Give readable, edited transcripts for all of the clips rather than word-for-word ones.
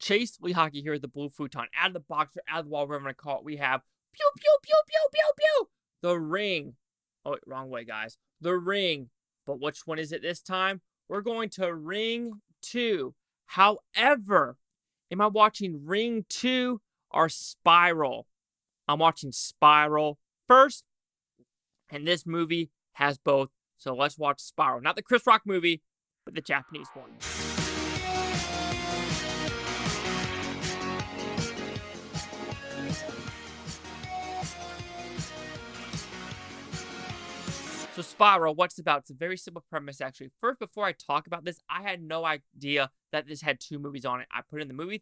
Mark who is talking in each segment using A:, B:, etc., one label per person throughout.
A: chase Leehaki here at the blue futon. Out of the box or out of the wall, whatever I'm going to call it, we have pew, pew, pew, pew, pew, pew. The ring. Oh, wait, wrong way, guys. The ring. But which one is it this time? We're going to Ring 2. However, am I watching Ring 2 or Spiral? I'm watching Spiral first. And this movie has both. So let's watch Spiral. Not the Chris Rock movie, but the Japanese one. So Spiral, what's it about? It's a very simple premise, actually. First, before I talk about this, I had no idea that this had 2 movies on it. I put it in the movie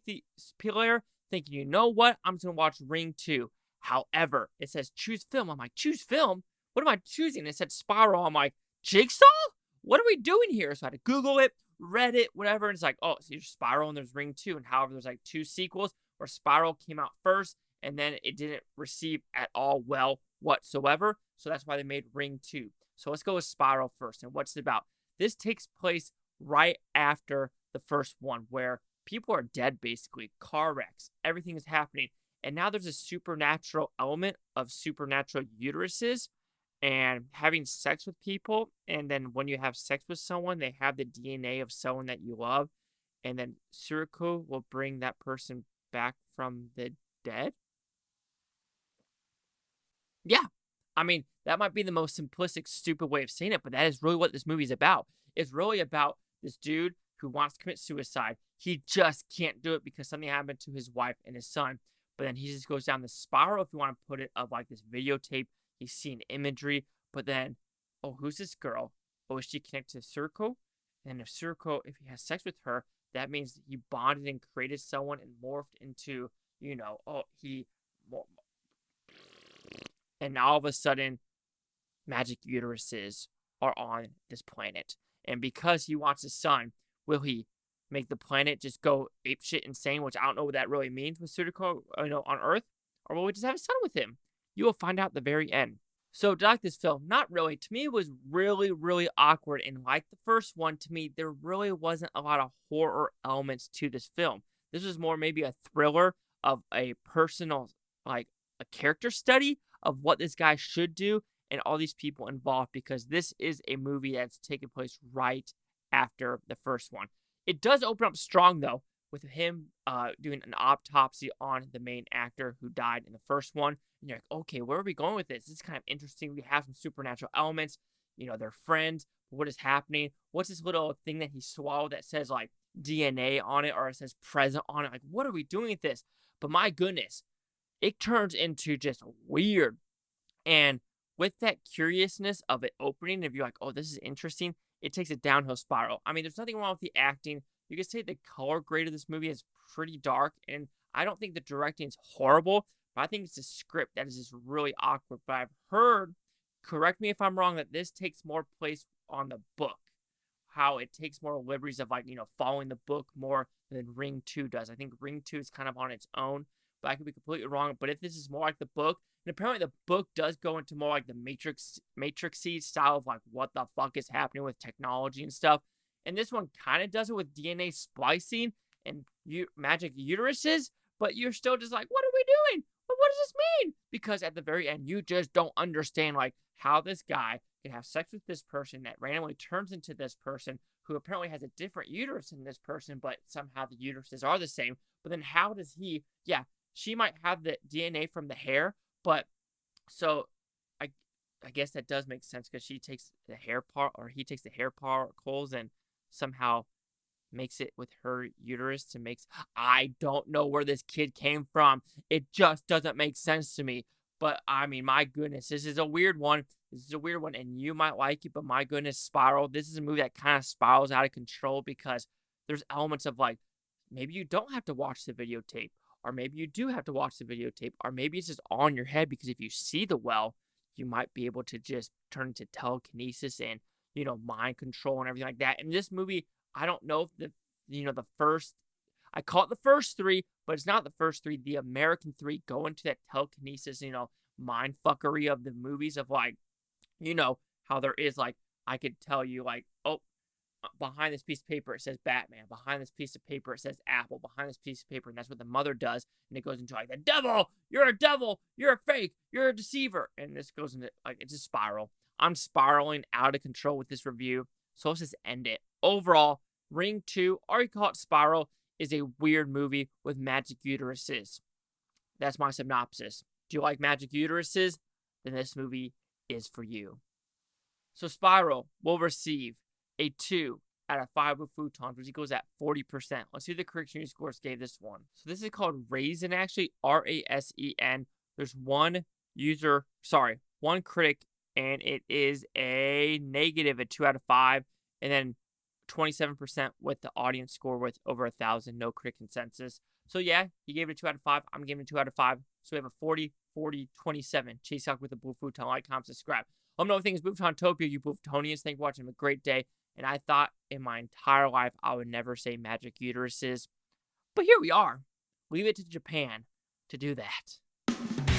A: player, thinking, you know what? I'm just going to watch Ring 2. However, it says choose film. I'm like, choose film? What am I choosing? It said Spiral. I'm like, Jigsaw? What are we doing here? So I had to Google it, read it, whatever. And it's like, oh, so there's Spiral and there's Ring 2. And however, there's like 2 sequels where Spiral came out first and then it didn't receive at all well whatsoever. So that's why they made Ring 2. So let's go with Spiral first. And what's it about? This takes place right after the first one where people are dead, basically. Car wrecks. Everything is happening. And now there's a supernatural element of supernatural uteruses and having sex with people. And then when you have sex with someone, they have the DNA of someone that you love. And then Tsurumi will bring that person back from the dead. Yeah. I mean, that might be the most simplistic, stupid way of saying it, but that is really what this movie is about. It's really about this dude who wants to commit suicide. He just can't do it because something happened to his wife and his son. But then he just goes down the spiral, if you want to put it, of like this videotape. He's seeing imagery, but then, oh, who's this girl? Oh, is she connected to Tsurumi? And if Tsurumi, if he has sex with her, that means he bonded and created someone and morphed into, you know, and now all of a sudden, magic uteruses are on this planet. And because he wants his son, will he make the planet just go apeshit insane, which I don't know what that really means with Tsurumi, on Earth? Or will we just have a son with him? You will find out at the very end. So, did I like this film? Not really. To me, it was really, really awkward. And like the first one, to me, there really wasn't a lot of horror elements to this film. This was more maybe a thriller of a personal, like, a character study of what this guy should do and all these people involved, because this is a movie that's taking place right after the first one. It does open up strong, though, with him doing an autopsy on the main actor who died in the first one. And you're like, okay, where are we going with this? This is kind of interesting. We have some supernatural elements. You know, they're friends. What is happening? What's this little thing that he swallowed that says, like, DNA on it or it says present on it? Like, what are we doing with this? But my goodness, it turns into just weird. And with that curiousness of it opening, if you're like, oh, this is interesting, it takes a downhill spiral. I mean, there's nothing wrong with the acting. You could say the color grade of this movie is pretty dark, and I don't think the directing is horrible, but I think it's the script that is just really awkward. But I've heard, correct me if I'm wrong, that this takes more place on the book. How it takes more liberties of, like, following the book more than Ring 2 does. I think Ring 2 is kind of on its own, but I could be completely wrong. But if this is more like the book, and apparently the book does go into more like the Matrix-y style of like what the fuck is happening with technology and stuff. And this one kind of does it with DNA splicing and magic uteruses, but you're still just like, what are we doing? What does this mean? Because at the very end, you just don't understand like how this guy can have sex with this person that randomly turns into this person who apparently has a different uterus than this person, but somehow the uteruses are the same. But then how does he, she might have the DNA from the hair, but so I guess that does make sense because she takes the hair part, or he takes the hair particles and somehow makes it with her uterus to make. I don't know where this kid came from. It just doesn't make sense to me. But I mean, my goodness, this is a weird one. And you might like it, but my goodness, Spiral. This is a movie that kind of spirals out of control because there's elements of like, maybe you don't have to watch the videotape. Or maybe you do have to watch the videotape. Or maybe it's just all in your head because if you see the well, you might be able to just turn into telekinesis and, mind control and everything like that. In this movie, I don't know if the first, I call it the first 3, but it's not the first 3. The American 3 go into that telekinesis, mind fuckery of the movies of like, how there is like, I could tell you like, oh, behind this piece of paper, it says Batman. Behind this piece of paper, it says Apple. Behind this piece of paper, and that's what the mother does. And it goes into like, the devil! You're a devil! You're a fake! You're a deceiver! And this goes into, like, it's a spiral. I'm spiraling out of control with this review. So let's just end it. Overall, Ring 2, or you call it Spiral, is a weird movie with magic uteruses. That's my synopsis. Do you like magic uteruses? Then this movie is for you. So Spiral will receive a 2 out of 5 with Futons, which equals at 40%. Let's see what the correction scores gave this one. So this is called Rasen, actually, R-A-S-E-N. There's one critic, and it is a negative, a 2 out of 5. And then 27% with the audience score with over 1,000, no critic consensus. So yeah, he gave it a 2 out of 5. I'm giving it a 2 out of 5. So we have a 40, 40, 27. Chase out with the Blue Futon. Like, comment, subscribe. Let me know what you think is Futontopia, you Futonians. Thank you for watching. Have a great day. And I thought in my entire life I would never say magic uteruses. But here we are. Leave it to Japan to do that.